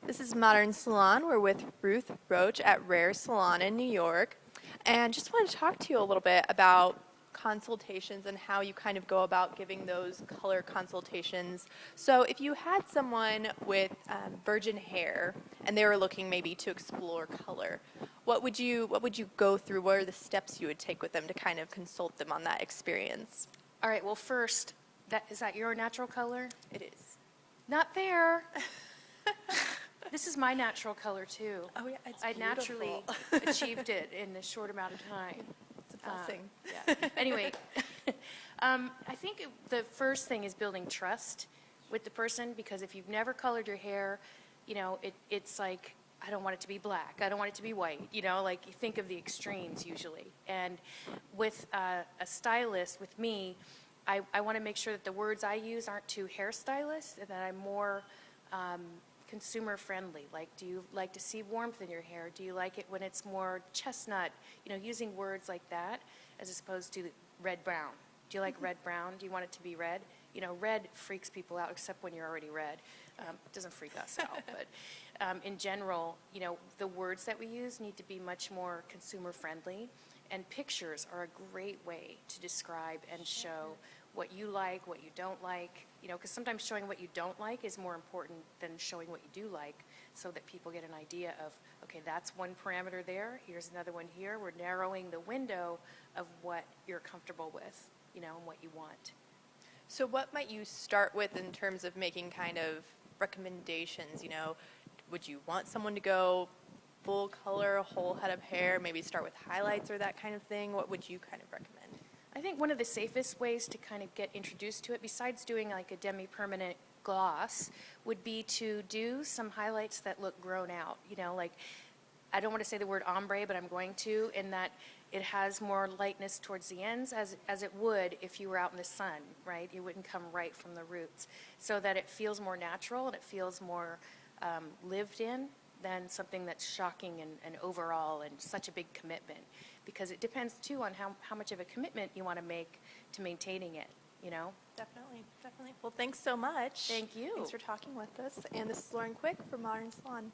This is Modern Salon. We're with Ruth Roche at Rare Salon in New York. And just wanted to talk to you a little bit about consultations and how you kind of go about giving those color consultations. So if you had someone with virgin hair and they were looking maybe to explore color, what would you go through? What are the steps you would take with them to kind of consult them on that experience? All right, well, first, is that your natural color? It is. Not fair. This is my natural color, too. Oh, yeah, it's I beautiful. naturally achieved it in a short amount of time. It's a blessing. Yeah. Anyway, I think the first thing is building trust with the person, because if you've never colored your hair, it's like, I don't want it to be black. I don't want it to be white. Like you think of the extremes usually. And with a stylist, with me, I want to make sure that the words I use aren't too hairstylist and that I'm more consumer friendly. Like, do you like to see warmth in your hair? Do you like it when it's more chestnut? Using words like that as opposed to red brown. Do you like red brown? Do you want it to be red? Red freaks people out, except when you're already red. It doesn't freak us out, but in general, the words that we use need to be much more consumer friendly, and pictures are a great way to describe and show what you like, what you don't like, because sometimes showing what you don't like is more important than showing what you do like, so that people get an idea of, okay, that's one parameter there, here's another one here. We're narrowing the window of what you're comfortable with, and what you want. So what might you start with in terms of making kind of recommendations? Would you want someone to go full color, whole head of hair, maybe start with highlights or that kind of thing? What would you kind of recommend? I think one of the safest ways to kind of get introduced to it, besides doing like a demi-permanent gloss, would be to do some highlights that look grown out. Like, I don't want to say the word ombre, but I'm going to, in that it has more lightness towards the ends, as it would if you were out in the sun, right? You wouldn't come right from the roots, so that it feels more natural and it feels more lived in than something that's shocking and overall and such a big commitment. Because it depends, too, on how much of a commitment you want to make to maintaining it, Definitely, definitely. Well, thanks so much. Thank you. Thanks for talking with us. And this is Lauren Quick from Modern Salon.